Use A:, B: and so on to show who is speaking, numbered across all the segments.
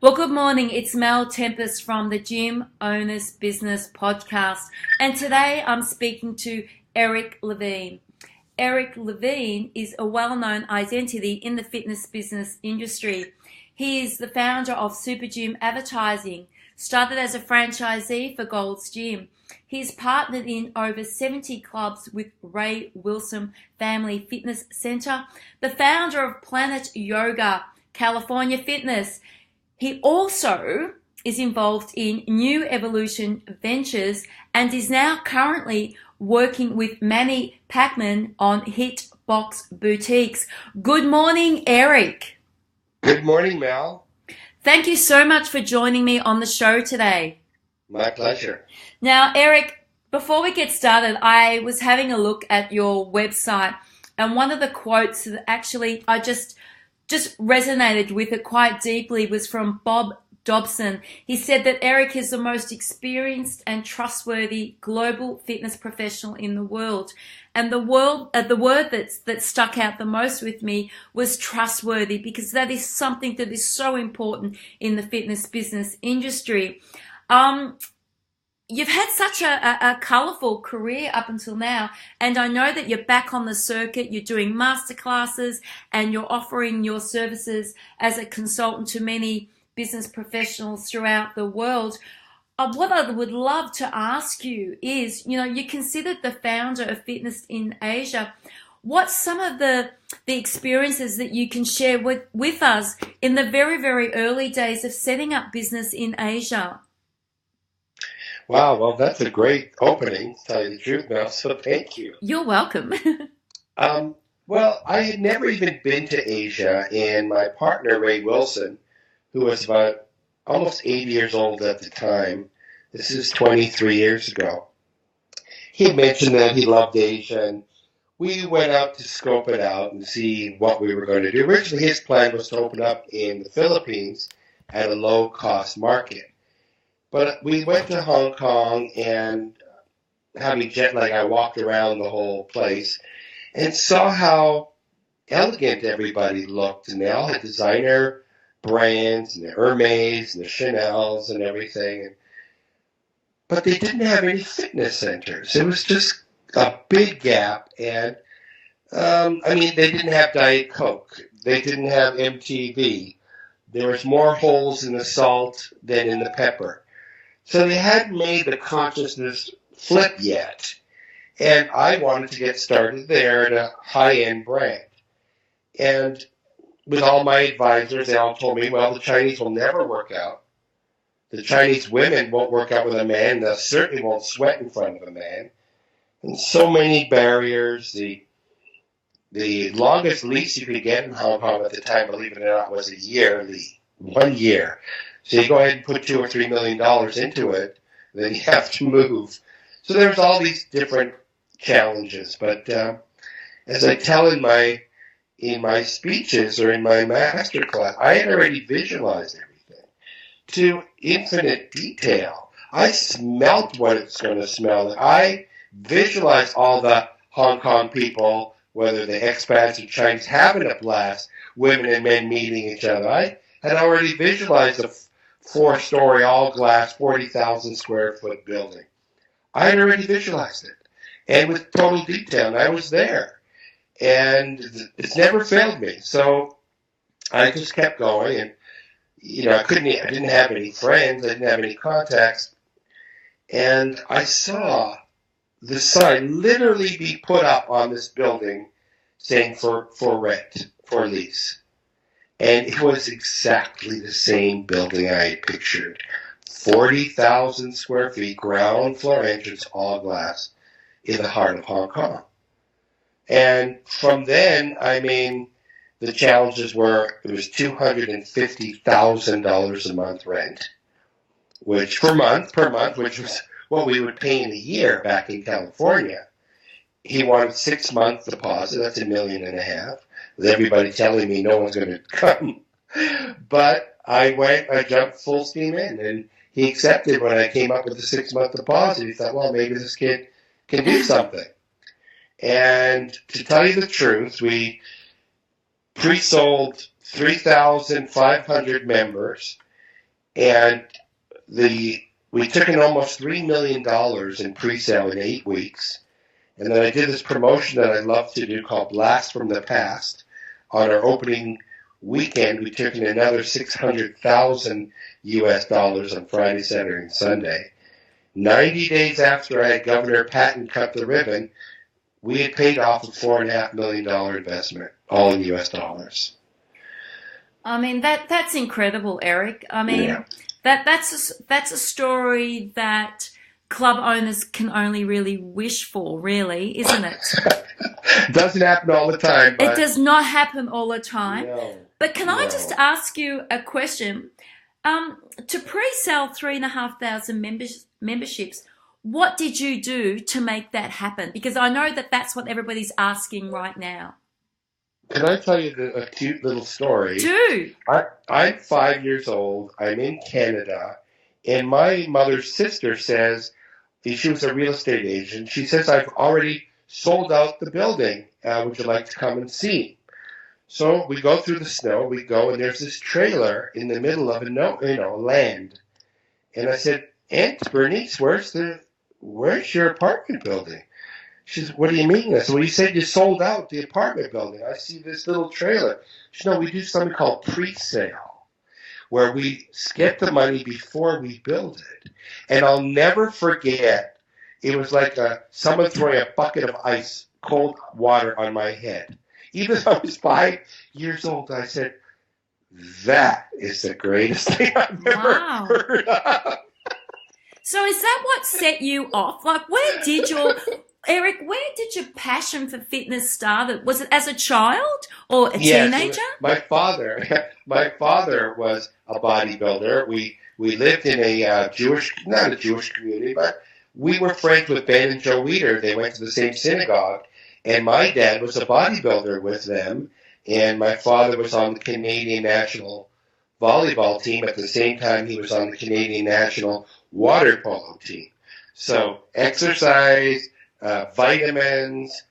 A: Well, good morning. It's Mel Tempest from the Gym Owners Business Podcast. And today I'm speaking to Eric Levine. Eric Levine is a well-known identity in the fitness business industry. He is the founder of Super Gym Advertising, started as a franchisee for Gold's Gym. He's partnered in over 70 clubs with Ray Wilson Family Fitness Center, the founder of Planet Yoga, California Fitness. He also is involved in New Evolution Ventures and is now currently working with Manny Paquio on HIIT Box Boutiques. Good morning, Eric.
B: Good morning, Mel.
A: Thank you so much for joining me on the show today.
B: My pleasure.
A: Now, Eric, before we get started, I was having a look at your website, and one of the quotes that actually I just resonated with it quite deeply was from Bob Dobson. He said that Eric is the most experienced and trustworthy global fitness professional in the world. And the word that stuck out the most with me was trustworthy, because that is something that is so important in the fitness business industry. You've had such a colourful career up until now, and I know that you're back on the circuit, you're doing masterclasses, and you're offering your services as a consultant to many business professionals throughout the world. What I would love to ask you is, you're considered the founder of Fitness in Asia. What's some of the experiences that you can share with us in the very, very early days of setting up business in Asia?
B: Wow, well, that's a great opening, to tell you the truth, Mel, so thank you.
A: You're welcome.
B: Well, I had never even been to Asia, and my partner, Ray Wilson, who was about almost 80 years old at the time, this is 23 years ago, he mentioned that he loved Asia, and we went out to scope it out and see what we were going to do. Originally, his plan was to open up in the Philippines at a low-cost market. But we went to Hong Kong, and having jet lag, I walked around the whole place and saw how elegant everybody looked. And they all had designer brands, and the Hermes, and the Chanels, and everything. But they didn't have any fitness centers. It was just a big gap. And, they didn't have Diet Coke. They didn't have MTV. There was more holes in the salt than in the pepper. So they hadn't made the consciousness flip yet. And I wanted to get started there at a high-end brand. And with all my advisors, they all told me, well, the Chinese will never work out. The Chinese women won't work out with a man. They certainly won't sweat in front of a man. And so many barriers. The longest lease you could get in Hong Kong at the time, believe it or not, was a yearly, 1 year. So you go ahead and put $2 or $3 million into it, then you have to move. So there's all these different challenges. But as I tell in my speeches or in my master class, I had already visualized everything to infinite detail. I smelt what it's going to smell like. I visualized all the Hong Kong people, whether the expats or Chinese, having a blast, women and men meeting each other. I had already visualized a 4-story, all-glass, 40,000 square foot building. I had already visualized it, and with total detail, and I was there. And it's never failed me. So I just kept going, and I didn't have any friends, I didn't have any contacts, and I saw the sign literally be put up on this building saying for rent, for lease. And it was exactly the same building I had pictured. 40,000 square feet, ground floor entrance, all glass, in the heart of Hong Kong. And from then, the challenges were, it was $250,000 a month rent, which per month, which was what we would pay in a year back in California. He wanted 6-month deposit, that's $1.5 million. With everybody telling me no one's going to come. But I jumped full steam in, and he accepted when I came up with the 6-month deposit. He thought, well, maybe this kid can do something. And to tell you the truth, we pre-sold 3,500 members, And we took in almost $3 million in pre-sale in 8 weeks. And then I did this promotion that I love to do called Blast from the Past. On our opening weekend, we took in another $600,000 US on Friday, Saturday, and Sunday. 90 days after I had Governor Patton cut the ribbon, we had paid off a $4.5 million investment, all in US dollars.
A: I mean, that's incredible, Eric. I mean,
B: Yeah.
A: that's a story that club owners can only really wish for, really, isn't it?
B: Doesn't happen all the time.
A: It does not happen all the time.
B: No,
A: But can I just ask you a question? To pre-sell 3,500 memberships, what did you do to make that happen? Because I know that that's what everybody's asking right now.
B: Can I tell you a cute little story?
A: Do.
B: I'm 5 years old. I'm in Canada. And my mother's sister says, she was a real estate agent. She says, I've already sold out the building. Would you like to come and see? So we go through the snow. We go, and there's this trailer in the middle of land. And I said, Aunt Bernice, where's your apartment building? She said, what do you mean? I said, well, you said you sold out the apartment building. I see this little trailer. She said, no, we do something called pre-sale, where we get the money before we build it. And I'll never forget, it was like someone throwing a bucket of ice, cold water on my head. Even though I was 5 years old, I said, that is the greatest thing I've ever heard of.
A: So is that what set you off? Like, Eric, where did your passion for fitness start? Was it as a child or a teenager?
B: My father was a bodybuilder. We lived in a not a Jewish community, but we were friends with Ben and Joe Weider. They went to the same synagogue, and my dad was a bodybuilder with them, and my father was on the Canadian national volleyball team. At the same time, he was on the Canadian national water polo team. So exercise, vitamins,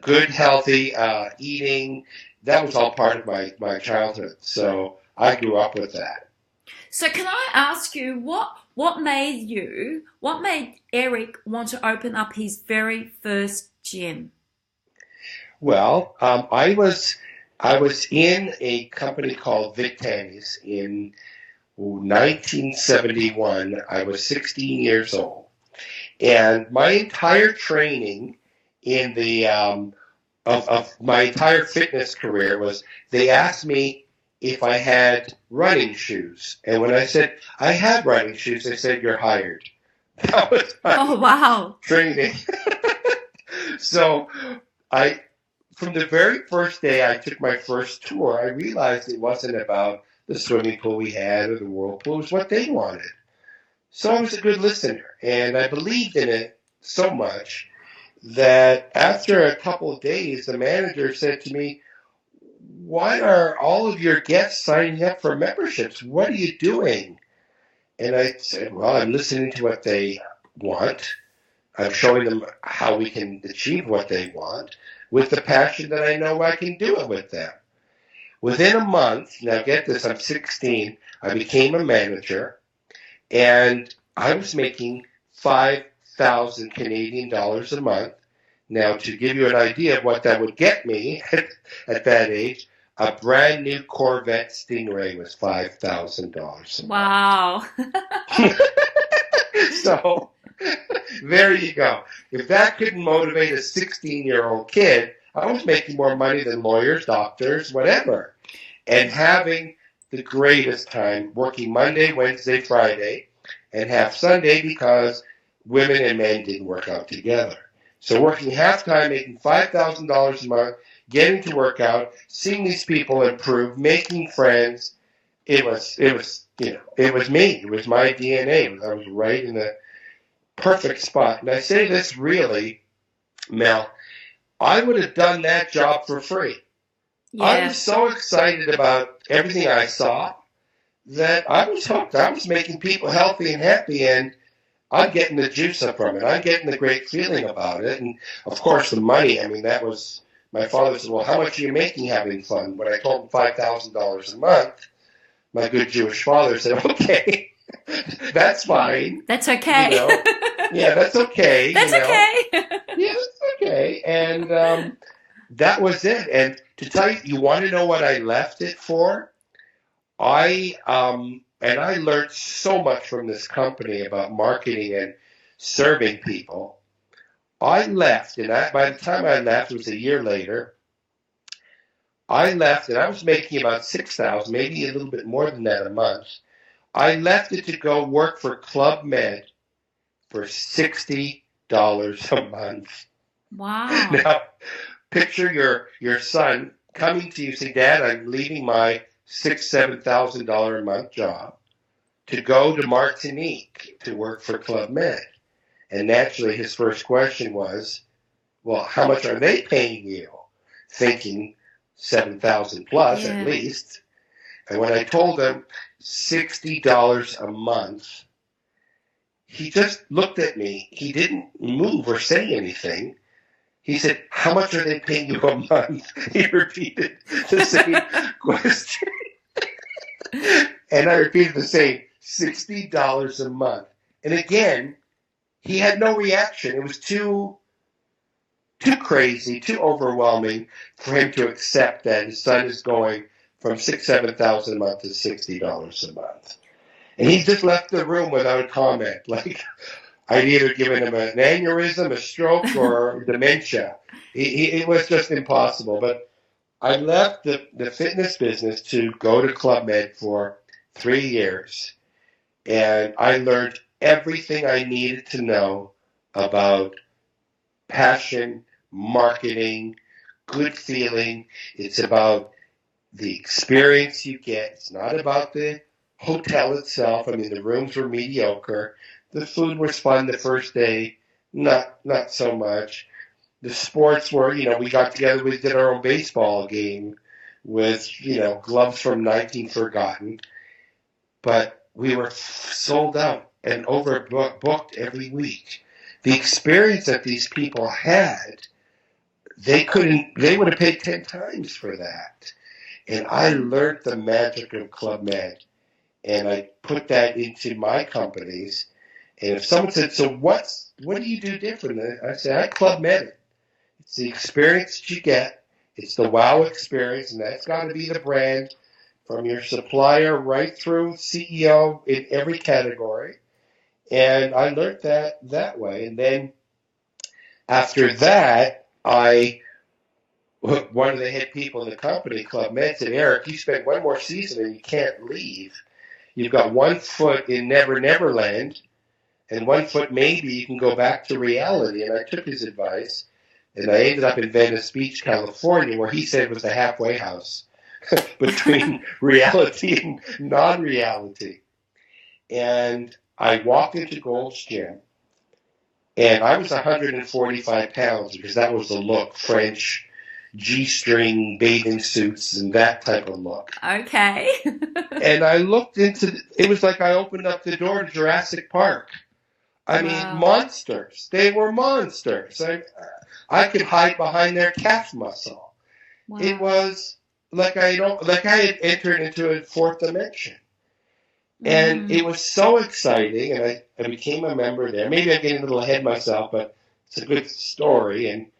B: good healthy eating, that was all part of my childhood. So I grew up with that.
A: So can I ask you, what made Eric want to open up his very first gym?
B: Well, I was in a company called Vic Tanny's in 1971. I was 16 years old. And my entire training in the of my entire fitness career was, they asked me if I had running shoes. And when I said I had running shoes, they said, you're hired. That was my training. So from the very first day I took my first tour, I realized it wasn't about the swimming pool we had or the whirlpool. It was what they wanted. So I was a good listener, and I believed in it so much that after a couple of days, the manager said to me, why are all of your guests signing up for memberships? What are you doing? And I said, well, I'm listening to what they want. I'm showing them how we can achieve what they want with the passion that I know I can do it with them. Within a month, now get this, I'm 16, I became a manager. And I was making 5,000 Canadian dollars a month. Now, to give you an idea of what that would get me at that age, a brand new Corvette Stingray was $5,000 a month.
A: Wow.
B: So, there you go. If that couldn't motivate a 16-year-old kid, I was making more money than lawyers, doctors, whatever. And having the greatest time working Monday, Wednesday, Friday, and half Sunday because women and men didn't work out together. So working half time, making $5,000 a month, getting to work out, seeing these people improve, making friends, it was me. It was my DNA. I was right in the perfect spot. And I say this really, Mel, I would have done that job for free. Yeah. I was so excited about everything I saw that I was hooked. I was making people healthy and happy, and I'm getting the juice up from it. I'm getting the great feeling about it. And, of course, the money, I mean, that was, my father said, well, how much are you making having fun? When I told him $5,000 a month, my good Jewish father said, okay, that's fine.
A: That's okay.
B: Yeah, that's okay.
A: That's okay.
B: Yeah, that's okay. And that was it. And to tell you, you want to know what I left it for? And I learned so much from this company about marketing and serving people. I left, and by the time I left, it was a year later. I left, and I was making about $6,000, maybe a little bit more than that a month. I left it to go work for Club Med for $60 a month.
A: Wow.
B: Now, picture your son coming to you, say, Dad, I'm leaving my $6,000-$7,000 a month job to go to Martinique to work for Club Med. And naturally, his first question was, well, how much are they paying you? Thinking 7,000 plus at least. And when I told him $60 a month, he just looked at me. He didn't move or say anything. He said, how much are they paying you a month? He repeated the same question. And I repeated the same, $60 a month. And again, he had no reaction. It was too crazy, too overwhelming for him to accept that his son is going from $7,000 a month to $60 a month. And he just left the room without a comment. Like, I'd either given him an aneurysm, a stroke, or dementia. It was just impossible. But I left the fitness business to go to Club Med for 3 years. And I learned everything I needed to know about passion, marketing, good feeling. It's about the experience you get. It's not about the hotel itself. I mean, the rooms were mediocre. The food was fun the first day, not so much. The sports were, we got together, we did our own baseball game with, gloves from 19 Forgotten. But we were sold out and overbooked every week. The experience that these people had, they would have paid 10 times for that. And I learned the magic of Club Med. And I put that into my companies. And if someone said, so what do you do different? I say, I Club Med it. It's the experience that you get. It's the wow experience. And that's got to be the brand from your supplier right through CEO in every category. And I learned that way. And then after that, one of the head people in the company, Club Med, said, Eric, you spend one more season and you can't leave. You've got 1 foot in Never Never Land, and 1 foot maybe you can go back to reality. And I took his advice, and I ended up in Venice Beach, California, where he said was the halfway house between reality and non-reality. And I walked into Gold's Gym, and I was 145 pounds because that was the look, French G-string bathing suits and that type of look.
A: Okay.
B: And I looked it was like I opened up the door to Jurassic Park. I mean, monsters. They were monsters. I could hide behind their calf muscle. Wow. It was like I had entered into a fourth dimension. And it was so exciting, and I became a member there. Maybe I'm getting a little ahead of myself, but it's a good story.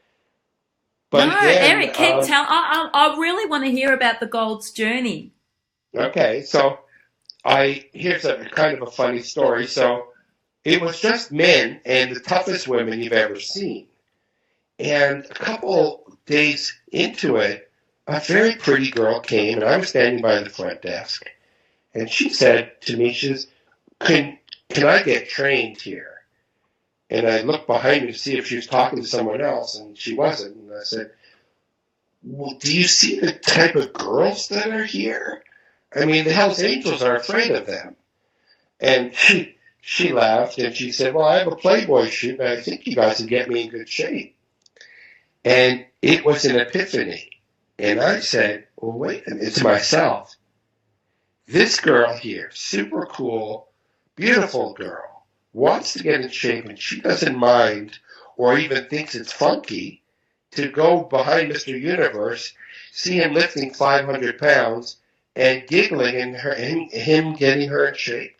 B: But
A: no, again, Eric, keep tell. I really want to hear about the Gold's journey.
B: Okay, so here's a kind of a funny story. So it was just men and the toughest women you've ever seen. And a couple days into it, a very pretty girl came, and I was standing by the front desk. And she said to me, she says, can I get trained here? And I looked behind me to see if she was talking to someone else, and she wasn't. And I said, well, do you see the type of girls that are here? I mean, the Hells Angels are afraid of them. And she laughed, and she said, well, I have a Playboy shoot, and I think you guys would get me in good shape. And it was an epiphany. And I said, well, wait a minute, to myself. This girl here, super cool, beautiful girl, wants to get in shape, and she doesn't mind or even thinks it's funky to go behind Mr. Universe, see him lifting 500 pounds, and giggling and him getting her in shape.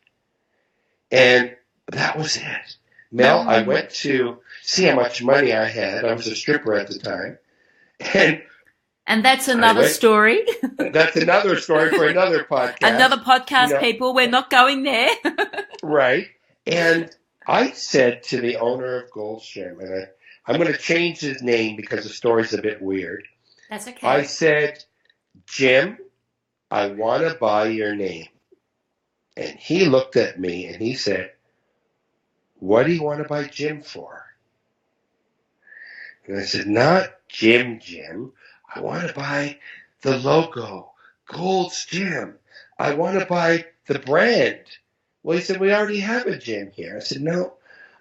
B: And that was it. Mel, I went to see how much money I had. I was a stripper at the time.
A: And that's another story.
B: That's another story for another podcast.
A: Another podcast, people. We're not going there.
B: Right. And I said to the owner of Gold's Gym, and I'm going to change his name because the story's a bit weird.
A: That's okay.
B: I said, Jim, I want to buy your name. And he looked at me and he said, what do you want to buy Jim for? And I said, not Jim. I want to buy the logo, Gold's Gym. I want to buy the brand. Well, he said, we already have a gym here. I said, no,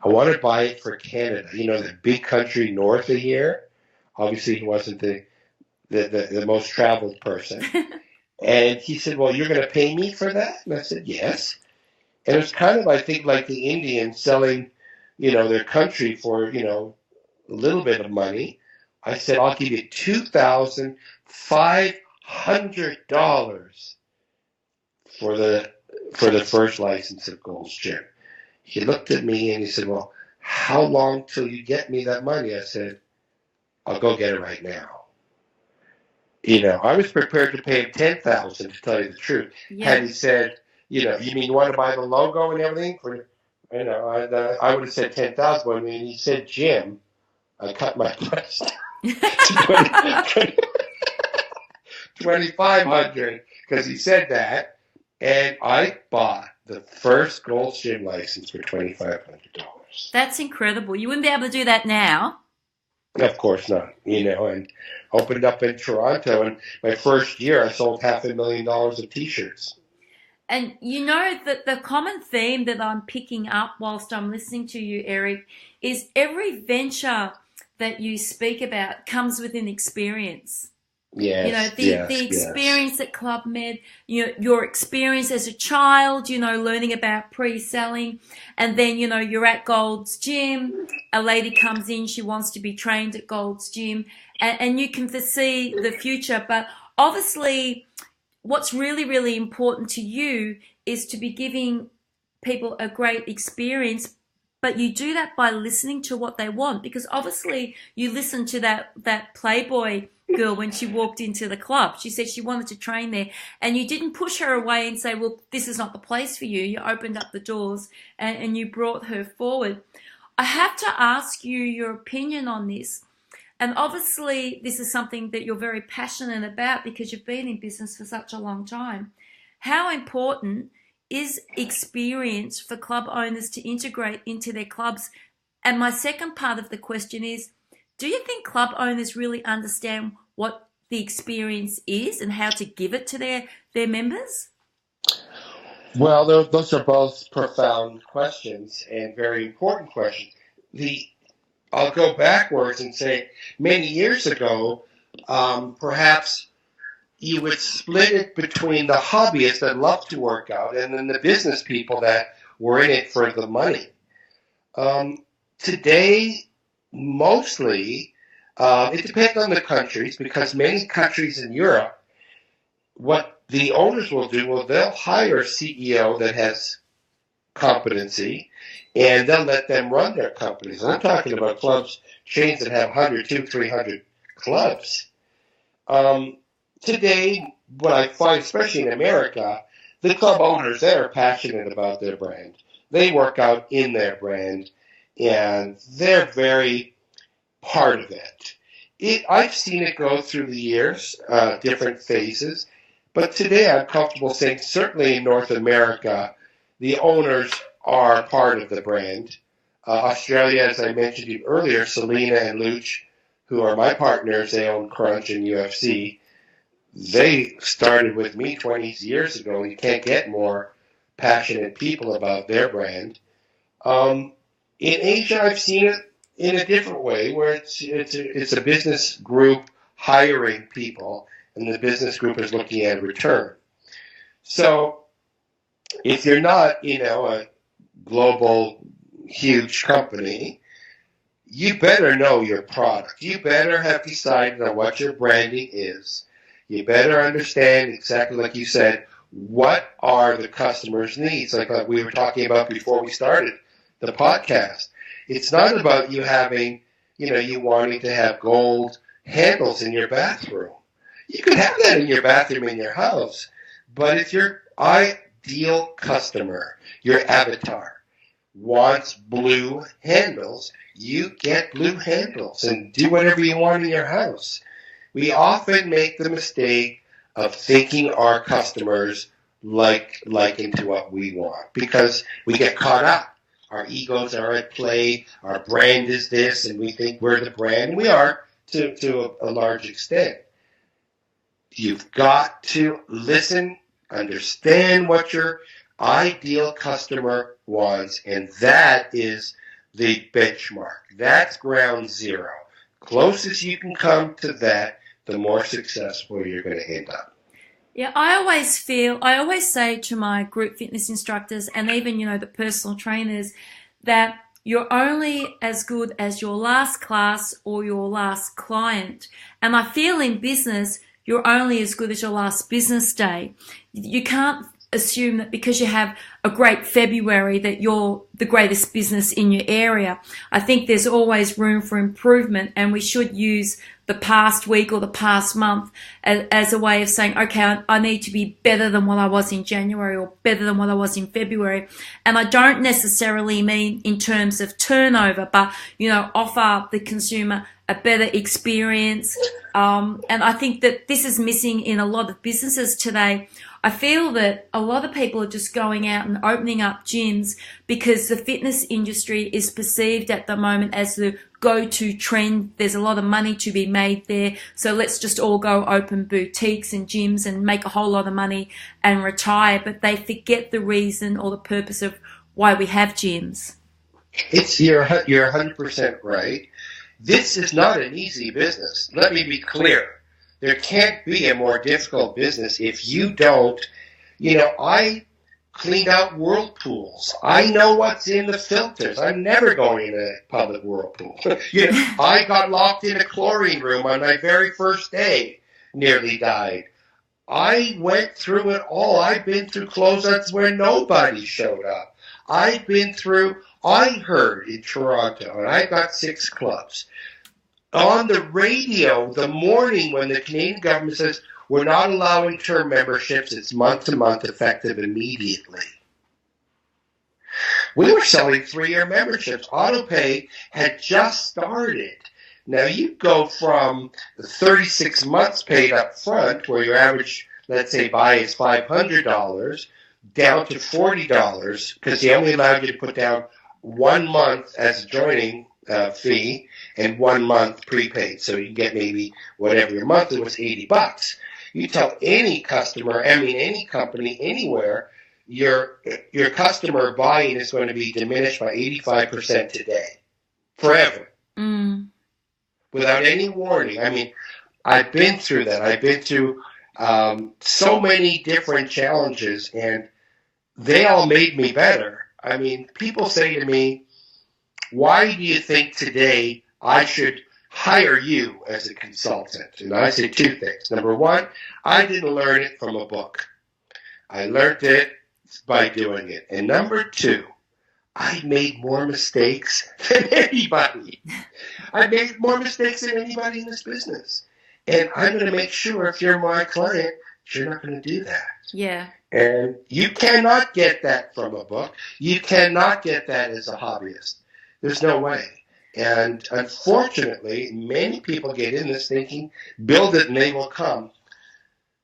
B: I want to buy it for Canada. You know, the big country north of here. Obviously, he wasn't the most traveled person. And he said, well, you're going to pay me for that? And I said, yes. And it was kind of, I think, like the Indians selling, their country for, a little bit of money. I said, I'll give you $2,500 for the first license of Gold's Gym. He looked at me and he said, well, how long till you get me that money? I said, I'll go get it right now. I was prepared to pay him $10,000 to tell you the truth. Yeah. Had he said, you mean you want to buy the logo and everything? I would have said $10,000. But when he said Jim, I cut my price to $2,500 because he said that, and I bought the first Gold's Gym license for $2,500.
A: That's incredible. You wouldn't be able to do that now.
B: Of course not, and opened up in Toronto, and my first year I sold $500,000 of T-shirts.
A: And that the common theme that I'm picking up whilst I'm listening to you, Eric, is every venture that you speak about comes with an experience.
B: Yes,
A: the experience at Club Med, your experience as a child, learning about pre-selling, and then, you're at Gold's Gym, a lady comes in, she wants to be trained at Gold's Gym, and you can foresee the future. But obviously, what's really, really important to you is to be giving people a great experience, but you do that by listening to what they want, because obviously you listened to that Playboy girl when she walked into the club. She said she wanted to train there, and you didn't push her away and say, well, this is not the place for you. You opened up the doors and you brought her forward. I have to ask you your opinion on this. And obviously this is something that you're very passionate about because you've been in business for such a long time. How important is experience for club owners to integrate into their clubs? And my second part of the question is, do you think club owners really understand what the experience is and how to give it to their members?
B: Well, those are both profound questions and very important questions. I'll go backwards and say many years ago, perhaps you would split it between the hobbyists that love to work out and then the business people that were in it for the money. Today, mostly, it depends on the countries, because many countries in Europe, what the owners will do, they'll hire a CEO that has competency, and they'll let them run their companies. I'm talking about clubs, chains that have 100, 200, 300 clubs. Today, what I find, especially in America, the club owners, they are passionate about their brand. They work out in their brand, and they're very part of it. I've seen it go through the years, different phases, but today I'm comfortable saying certainly in North America, the owners are part of the brand. Australia, as I mentioned to you earlier, Selena and Luch, who are my partners, they own Crunch and UFC. They started with me 20 years ago. You can't get more passionate people about their brand. In Asia, I've seen it in a different way, where it's a business group hiring people, and the business group is looking at a return. So if you're not, a global, huge company, you better know your product. You better have decided on what your branding is. You better understand exactly like you said, what are the customer's needs? Like we were talking about before we started the podcast. It's not about you having, you wanting to have gold handles in your bathroom. You could have that in your bathroom in your house. But if your ideal customer, your avatar, wants blue handles, you get blue handles and do whatever you want in your house. We often make the mistake of thinking our customers like into what we want because we get caught up. Our egos are at play. Our brand is this, and we think we're the brand. And we are to a large extent. You've got to listen, understand what your ideal customer wants, and that is the benchmark. That's ground zero. Closest you can come to that, the more successful you're going to end up.
A: Yeah, I always say to my group fitness instructors and even, the personal trainers that you're only as good as your last class or your last client. And I feel in business, you're only as good as your last business day. You can't assume that because you have a great February that you're the greatest business in your area. I think there's always room for improvement, and we should use the past week or the past month as a way of saying, okay, I need to be better than what I was in January or better than what I was in February. And I don't necessarily mean in terms of turnover, but, offer the consumer a better experience. And I think that this is missing in a lot of businesses today. I feel that a lot of people are just going out and opening up gyms because the fitness industry is perceived at the moment as the go-to trend. There's a lot of money to be made there. So let's just all go open boutiques and gyms and make a whole lot of money and retire. But they forget the reason or the purpose of why we have gyms.
B: You're 100% right. This is not an easy business. Let me be clear. There can't be a more difficult business if you don't, I cleaned out whirlpools. I know what's in the filters. I'm never going in a public whirlpool. I got locked in a chlorine room on my very first day, nearly died. I went through it all. I've been through closeouts where nobody showed up. I heard in Toronto, and I got 6 clubs. On the radio, the morning when the Canadian government says, we're not allowing term memberships, it's month-to-month effective immediately. We were selling 3-year memberships. AutoPay had just started. Now you go from the 36 months paid up front, where your average, let's say, buy is $500, down to $40, because they only allowed you to put down 1 month as a joining fee and 1 month prepaid. So you get maybe whatever your monthly was, $80. You tell any customer, any company, anywhere, your customer buy-in is going to be diminished by 85% today, forever, without any warning. I've been through that. I've been through so many different challenges, and they all made me better. People say to me, why do you think today I should hire you as a consultant? And I say 2 things. Number 1, I didn't learn it from a book. I learned it by doing it. And number 2, I made more mistakes than anybody. I made more mistakes than anybody in this business. And I'm going to make sure if you're my client, you're not going to do that.
A: Yeah.
B: And you cannot get that from a book. You cannot get that as a hobbyist. There's no way. And unfortunately, many people get in this thinking, build it and they will come.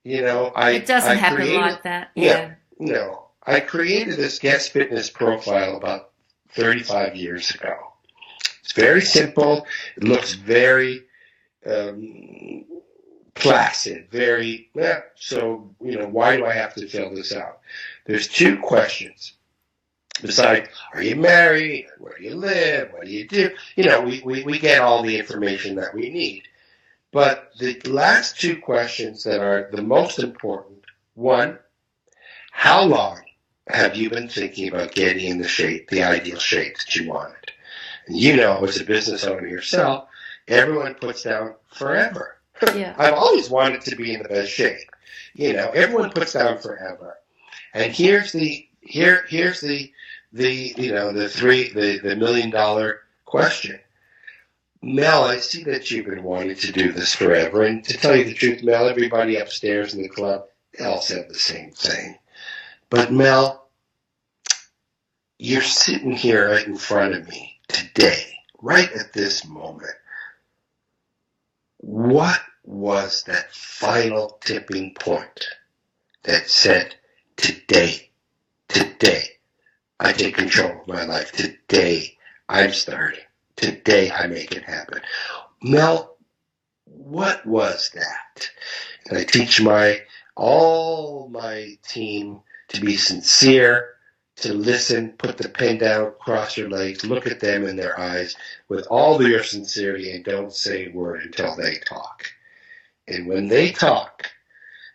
A: It doesn't happen like that. Yeah.
B: No. I created this guest fitness profile about 35 years ago. It's very simple. It looks very placid, so, why do I have to fill this out? There's 2 questions. Besides, are you married? Where do you live? What do you do? We get all the information that we need. But the last 2 questions that are the most important, 1, how long have you been thinking about getting in the shape, the ideal shape that you wanted? And as a business owner yourself, everyone puts down forever.
A: Yeah.
B: I've always wanted to be in the best shape. Everyone puts down forever. And here's the $1 million question. Mel, I see that you've been wanting to do this forever. And to tell you the truth, Mel, everybody upstairs in the club, they all said the same thing. But Mel, you're sitting here right in front of me today, right at this moment. What was that final tipping point that said, today, I take control of my life. Today, I'm starting. Today, I make it happen. Mel, what was that? And I teach all my team to be sincere, to listen, put the pen down, cross your legs, look at them in their eyes with all your sincerity, and don't say a word until they talk. And when they talk,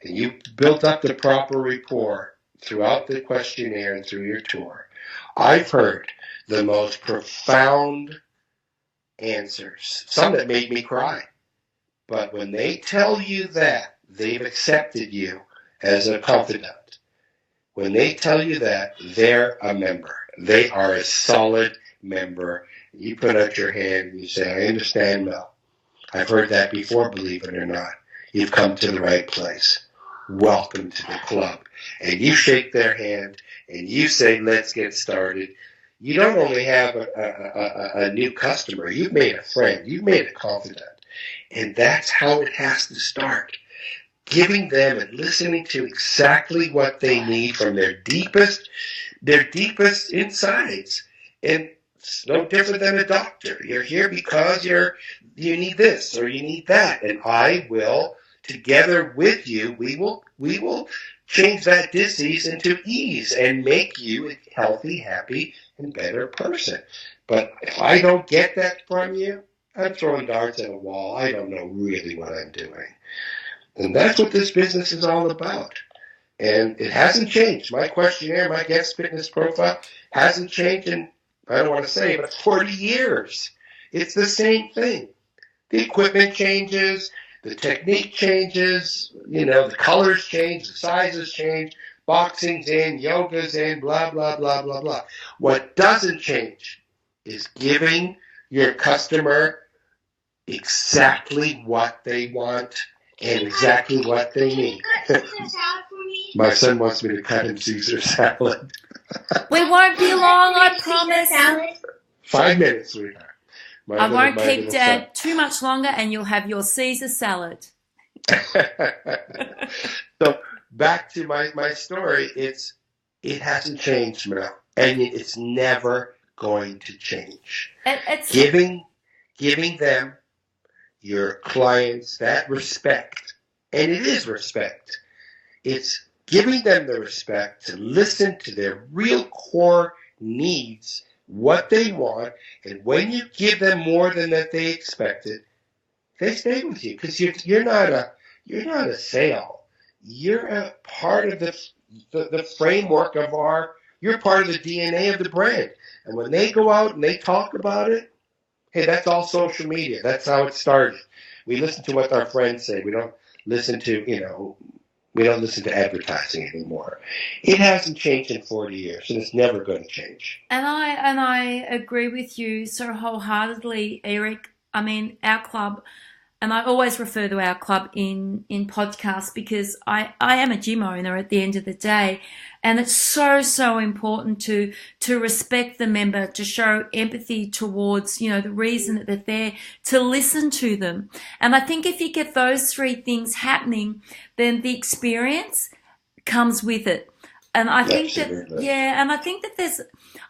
B: and you built up the proper rapport throughout the questionnaire and through your tour, I've heard the most profound answers, some that made me cry. But when they tell you that they've accepted you as a confidant, when they tell you that, they're a member. They are a solid member. You put out your hand and you say, I understand, Mel. I've heard that before, believe it or not. You've come to the right place. Welcome to the club. And you shake their hand and you say, let's get started. You don't only have a new customer. You've made a friend. You've made a confidant. And that's how it has to start. Giving them and listening to exactly what they need from their deepest insides. And it's no different than a doctor. You're here because you need this or you need that. And I will, together with you, we will change that disease into ease and make you a healthy, happy, and better person. But if I don't get that from you, I'm throwing darts at a wall. I don't know really what I'm doing. And that's what this business is all about. And it hasn't changed. My questionnaire, my guest fitness profile hasn't changed in, I don't want to say, but 40 years. It's the same thing. The equipment changes, the technique changes, the colors change, the sizes change, boxing's in, yoga's in, blah, blah, blah, blah, blah. What doesn't change is giving your customer exactly what they want and exactly what they need. My son wants me to cut him Caesar salad.
A: We won't be long, I promise.
B: 5 minutes, sweetheart.
A: I won't keep Dad too much longer, and you'll have your Caesar salad.
B: So back to my story. It hasn't changed, Mel, and it's never going to change.
A: It's
B: giving them, your clients, that respect, and it is respect. It's giving them the respect to listen to their real core needs, what they want, and when you give them more than that they expected, they stay with you because you're not a sale. You're a part of the framework of you're part of the DNA of the brand. And when they go out and they talk about it, hey, that's all social media. That's how it started. We listen to what our friends say. We don't listen to, advertising anymore. It hasn't changed in 40 years, and it's never going to change.
A: And I agree with you so wholeheartedly, Eric. I mean, our club, and I always refer to our club in podcasts because I am a gym owner at the end of the day. And it's so important to respect the member, to show empathy towards, the reason that they're there, to listen to them. And I think if you get those three things happening, then the experience comes with it. And I think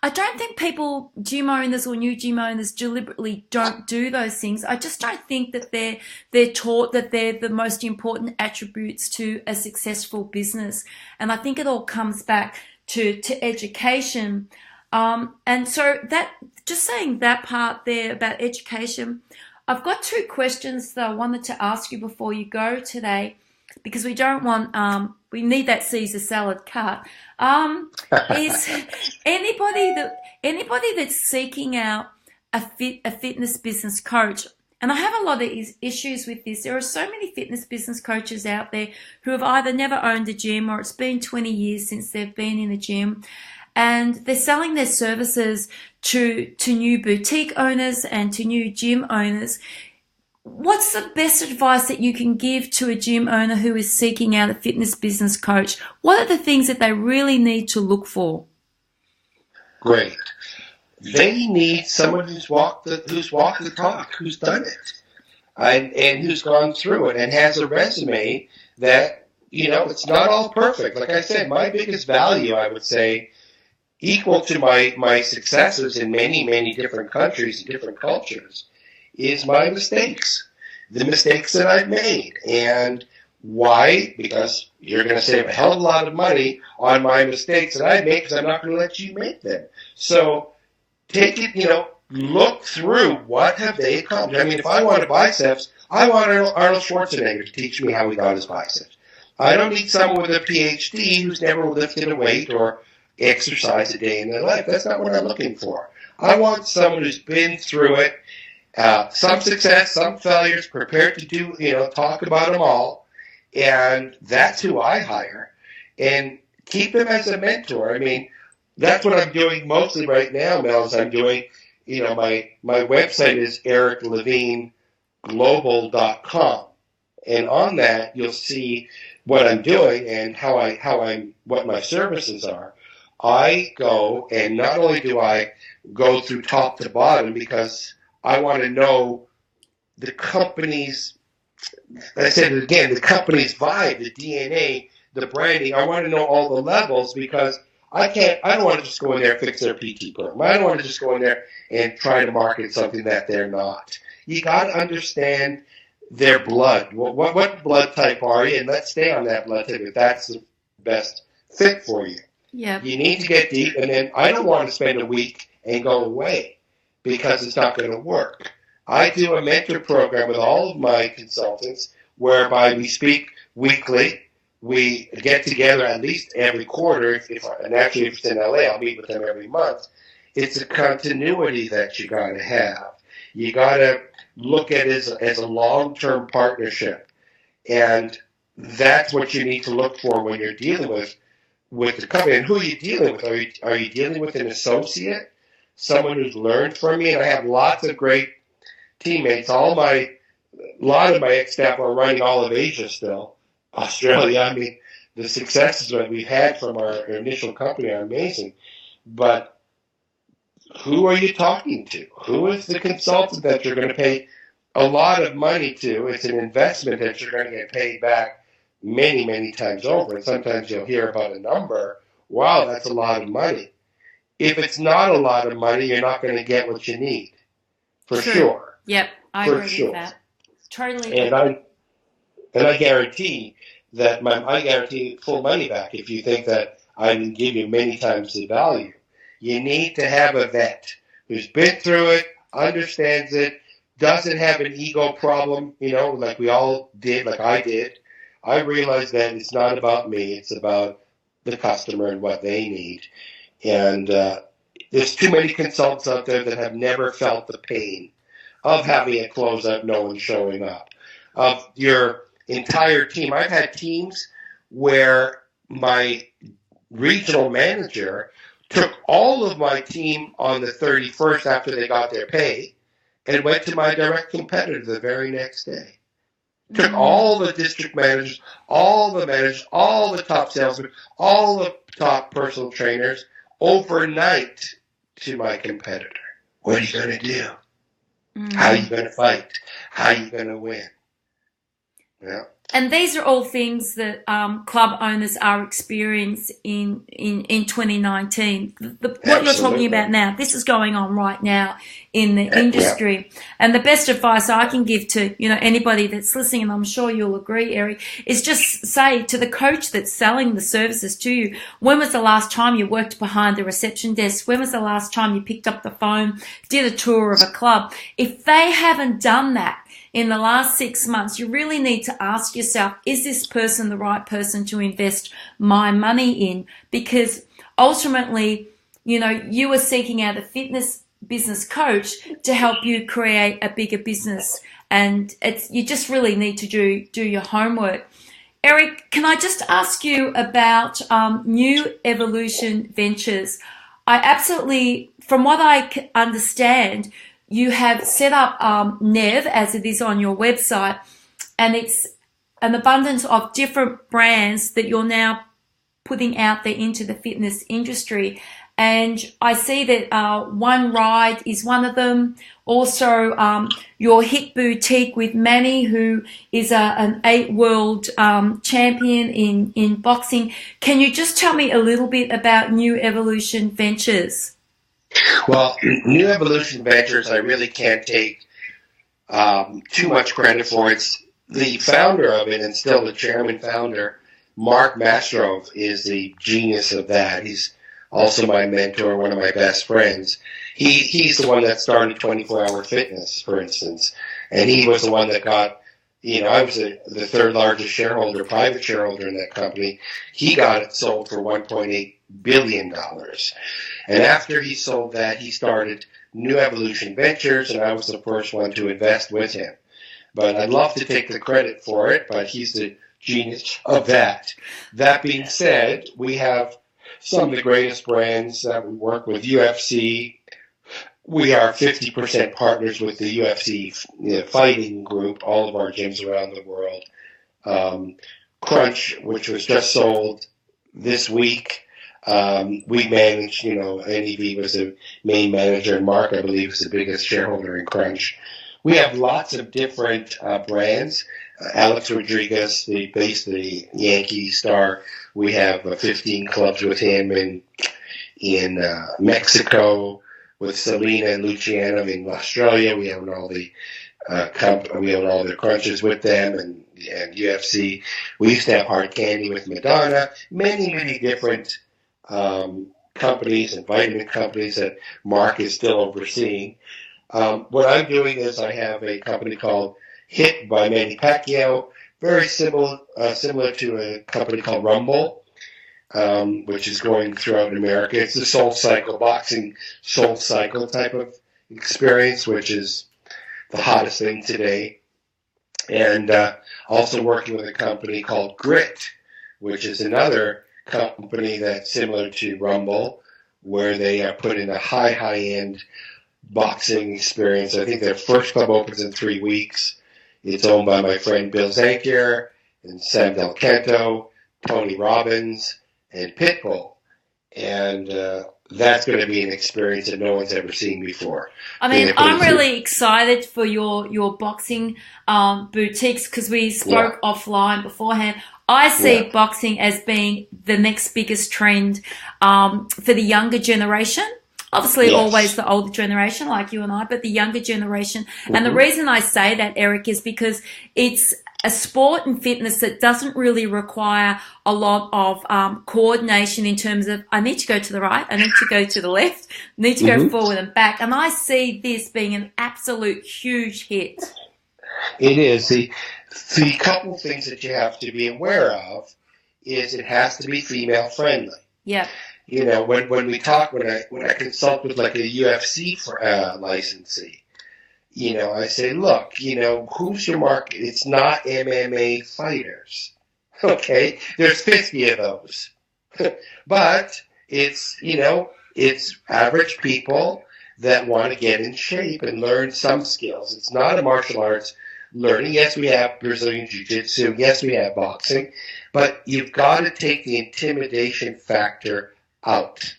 A: I don't think people, gym owners or new gym owners, deliberately don't do those things. I just don't think that they're taught that they're the most important attributes to a successful business. And I think it all comes back to education. And so that, just saying that part there about education, I've got two questions that I wanted to ask you before you go today, because we don't want, we need that Caesar salad cut. Is anybody that's seeking out a fitness business coach, And I have a lot of issues with this. There are so many fitness business coaches out there who have either never owned a gym or it's been 20 years since they've been in a gym. And they're selling their services to new boutique owners and to new gym owners. What's the best advice that you can give to a gym owner who is seeking out a fitness business coach? What are the things that they really need to look for?
B: Great. They need someone who's walked the talk, who's done it, and who's gone through it and has a resume that, it's not all perfect. Like I said, my biggest value, I would say, equal to my successes in many, many different countries and different cultures, is my mistakes, the mistakes that I've made. And why? Because you're going to save a hell of a lot of money on my mistakes that I make because I'm not going to let you make them. So take it, look through what have they accomplished. I mean, if I wanted biceps, I want Arnold Schwarzenegger to teach me how he got his biceps. I don't need someone with a PhD who's never lifted a weight or exercised a day in their life. That's not what I'm looking for. I want someone who's been through it, some success, some failures, prepared to do, talk about them all, and that's who I hire. And keep them as a mentor. I mean, that's what I'm doing mostly right now, Mel, is I'm doing, my website is ericlevineglobal.com. And on that, you'll see what I'm doing and what my services are. I go, and not only do I go through top to bottom because I want to know the company's, I said it again, the company's vibe, the DNA, the branding. I want to know all the levels because I don't want to just go in there and fix their PT program. I don't want to just go in there and try to market something that they're not. You got to understand their blood. What blood type are you? And let's stay on that blood type if that's the best fit for you.
A: Yeah.
B: You need to get deep, and then I don't want to spend a week and go away because it's not going to work. I do a mentor program with all of my consultants whereby we speak weekly. We get together at least every quarter. If it's in LA, I'll meet with them every month. It's a continuity that you got to have. You got to look at it as a long-term partnership. And that's what you need to look for when you're dealing with the company. And who are you dealing with? Are you dealing with an associate, someone who's learned from me? And I have lots of great teammates. A lot of my ex-staff are running all of Asia still. Australia, I mean, the successes that we've had from our initial company are amazing. But who are you talking to? Who is the consultant that you're going to pay a lot of money to? It's an investment that you're going to get paid back many, many times over. And sometimes you'll hear about a number. Wow, that's a lot of money. If it's not a lot of money, you're not going to get what you need. For sure.
A: Yep, I agree with that. Totally.
B: And I guarantee that I guarantee full money back if you think that I can give you many times the value. You need to have a vet who's been through it, understands it, doesn't have an ego problem, like we all did, like I did. I realized that it's not about me, it's about the customer and what they need. And there's too many consultants out there that have never felt the pain of having a closeout, no one showing up, of your entire team. I've had teams where my regional manager took all of my team on the 31st after they got their pay and went to my direct competitor the very next day. Took all the district managers, all the top salesmen, all the top personal trainers overnight to my competitor. What are you going to do? How are you going to fight? How are you going to win? Yeah.
A: And these are all things that club owners are experiencing in 2019. What you're talking about now, this is going on right now in the industry. Yeah. And the best advice I can give to anybody that's listening, and I'm sure you'll agree, Eric, is just say to the coach that's selling the services to you, when was the last time you worked behind the reception desk? When was the last time you picked up the phone, did a tour of a club? If they haven't done that in the last 6 months, you really need to ask yourself, is this person the right person to invest my money in? Because ultimately, you are seeking out a fitness business coach to help you create a bigger business. and you just really need to do your homework. Eric, can I just ask you about New Evolution Ventures? I absolutely, from what I understand, you have set up Nev, as it is on your website, and it's an abundance of different brands that you're now putting out there into the fitness industry. And I see that One Ride is one of them. Also, your HIIT boutique with Manny, who is an 8 world champion in boxing. Can you just tell me a little bit about New Evolution Ventures?
B: Well, New Evolution Ventures, I really can't take too much credit for. It's the founder of it, and still the chairman founder, Mark Mastrov, is the genius of that. He's also my mentor, one of my best friends. He's the one that started 24-Hour Fitness, for instance, and he was the one that got, I was the third largest shareholder, private shareholder in that company. He got it sold for $1.8 billion. And after he sold that, he started New Evolution Ventures, and I was the first one to invest with him. But I'd love to take the credit for it, but he's the genius of that. That being said, we have some of the greatest brands that we work with. UFC, we are 50% partners with the UFC fighting group, all of our gyms around the world. Crunch, which was just sold this week, we manage, NEV was the main manager, and Mark, I believe, is the biggest shareholder in Crunch. We have lots of different brands. Alex Rodriguez, the Yankee star, we have 15 clubs with him in Mexico, with Selena and Luciano in Australia. We own all the crunches with them, and UFC. We used to have Hard Candy with Madonna. Many different companies and vitamin companies that Mark is still overseeing. What I'm doing is I have a company called HIIT by Manny Paquio, very similar to a company called Rumble, which is going throughout America. It's the Soul Cycle, boxing Soul Cycle type of experience, which is the hottest thing today. And also working with a company called Grit, which is another company that's similar to Rumble, where they are put in a high-end boxing experience. I think their first club opens in 3 weeks. It's owned by my friend Bill Zankier and Sam Del Canto, Tony Robbins, and Pitbull. And that's going to be an experience that no one's ever seen before.
A: I mean, I'm really excited for your boxing boutiques, because we spoke offline beforehand. I see boxing as being the next biggest trend for the younger generation. Obviously, always the older generation like you and I, but the younger generation. Mm-hmm. And the reason I say that, Eric, is because it's a sport and fitness that doesn't really require a lot of coordination in terms of, I need to go to the right, I need to go to the left, I need to go forward and back. And I see this being an absolute huge hit.
B: It is. The couple things that you have to be aware of is it has to be female friendly.
A: Yeah.
B: When we talk, when I consult with like a UFC licensee, I say, look, who's your market? It's not MMA fighters. Okay, there's 50 of those, but it's average people that want to get in shape and learn some skills. It's not a martial arts learning. Yes, we have Brazilian Jiu-Jitsu. Yes, we have boxing, but you've got to take the intimidation factor out.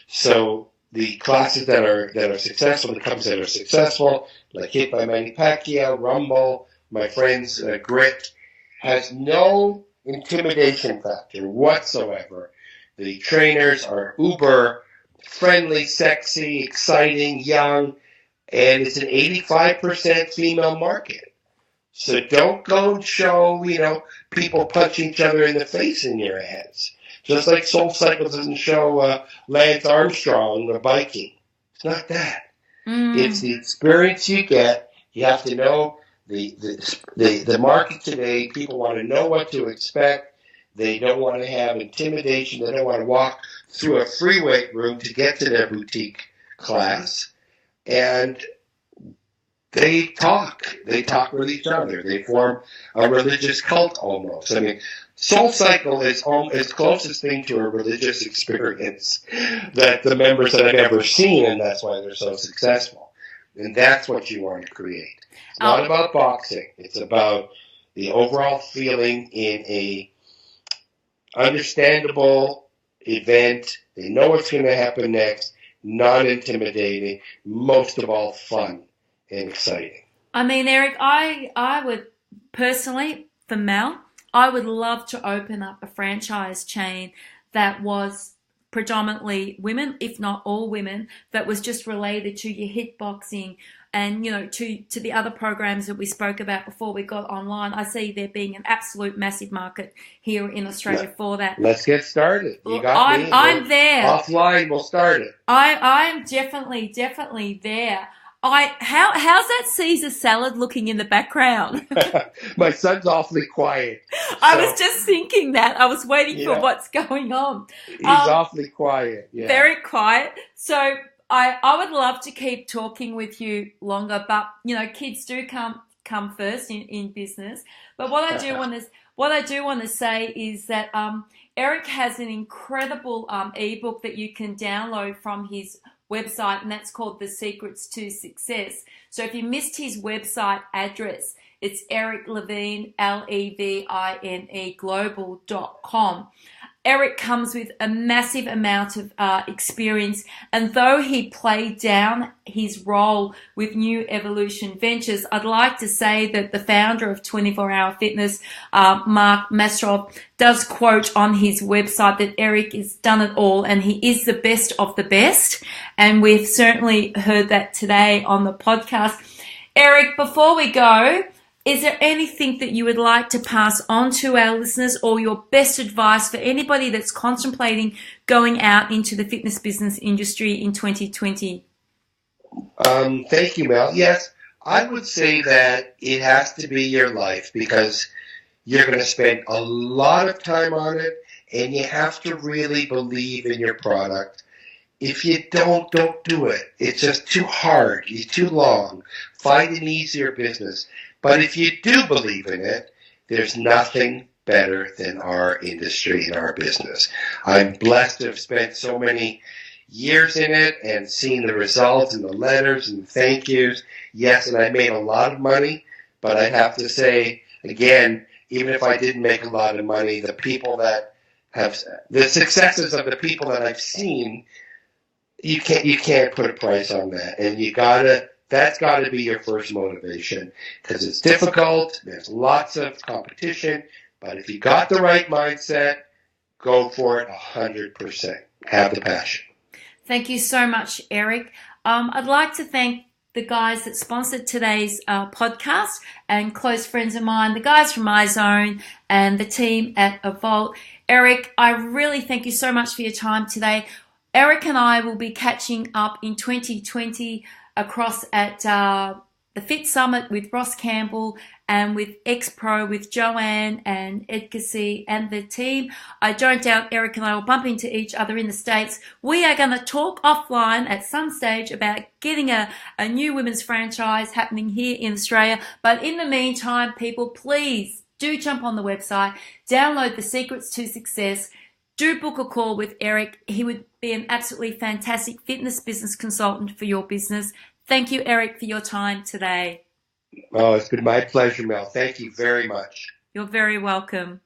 B: So the classes that are successful, the companies that are successful, like HIIT by Manny Pacquiao, Rumble, my friends, Grit, has no intimidation factor whatsoever. The trainers are uber friendly, sexy, exciting, young, and it's an 85% female market. So don't go show, people punching each other in the face in your ads. Just like Soul Cycle doesn't show Lance Armstrong or biking. It's not that. It's the experience you get. You have to know the market today. People want to know what to expect. They don't want to have intimidation. They don't want to walk through a free weight room to get to their boutique class. And they talk. They talk with each other. They form a religious cult almost. I mean, Soul Cycle is closest thing to a religious experience that the members that I've ever seen, and that's why they're so successful. And that's what you want to create. It's not about boxing. It's about the overall feeling in a understandable event. They know what's going to happen next. Non-intimidating. Most of all, fun and exciting.
A: I mean, Eric, I would personally, for Mel, I would love to open up a franchise chain that was predominantly women, if not all women, that was just related to your HIIT boxing and, you know, to the other programs that we spoke about before we got online. I see there being an absolute massive market here in Australia for that.
B: Let's get started. You got me.
A: I'm there.
B: Offline, we'll start it.
A: I'm definitely there. How's that Caesar salad looking in the background?
B: My son's awfully quiet.
A: I was just thinking that. I was waiting for what's going on.
B: He's awfully quiet. Yeah.
A: Very quiet. So I would love to keep talking with you longer, but you know, kids do come first in business. But what I do want to say is that Eric has an incredible ebook that you can download from his website, and that's called The Secrets to Success. So if you missed his website address, it's Eric Levine, Levine, global.com. Eric comes with a massive amount of experience, and though he played down his role with New Evolution Ventures, I'd like to say that the founder of 24 Hour Fitness, Mark Mastrov, does quote on his website that Eric has done it all and he is the best of the best, and we've certainly heard that today on the podcast. Eric, before we go, is there anything that you would like to pass on to our listeners, or your best advice for anybody that's contemplating going out into the fitness business industry in 2020?
B: Thank you, Mel. Yes, I would say that it has to be your life, because you're going to spend a lot of time on it, and you have to really believe in your product. If you don't do it. It's just too hard. It's too long. Find an easier business. But if you do believe in it, there's nothing better than our industry and our business. I'm blessed to have spent so many years in it and seen the results and the letters and thank yous. Yes, and I made a lot of money, but I'd have to say, again, even if I didn't make a lot of money, the people that have, the successes of the people that I've seen, you can't put a price on that. And that's got to be your first motivation, because it's difficult. There's lots of competition, but if you got the right mindset, go for it 100%. Have the passion.
A: Thank you so much, Eric. I'd like to thank the guys that sponsored today's podcast and close friends of mine, the guys from iZone and the team at Evolt. Eric, I really thank you so much for your time today. Eric and I will be catching up in 2020 across at the Fit Summit with Ross Campbell and with X-Pro with Joanne and Edgar C. and the team. I don't doubt Eric and I will bump into each other in the States. We are going to talk offline at some stage about getting a new women's franchise happening here in Australia. But in the meantime, people, please do jump on the website, download The Secrets to Success, do book a call with Eric. He would be an absolutely fantastic fitness business consultant for your business. Thank you, Eric, for your time today.
B: Oh, it's been my pleasure, Mel. Thank you very much.
A: You're very welcome.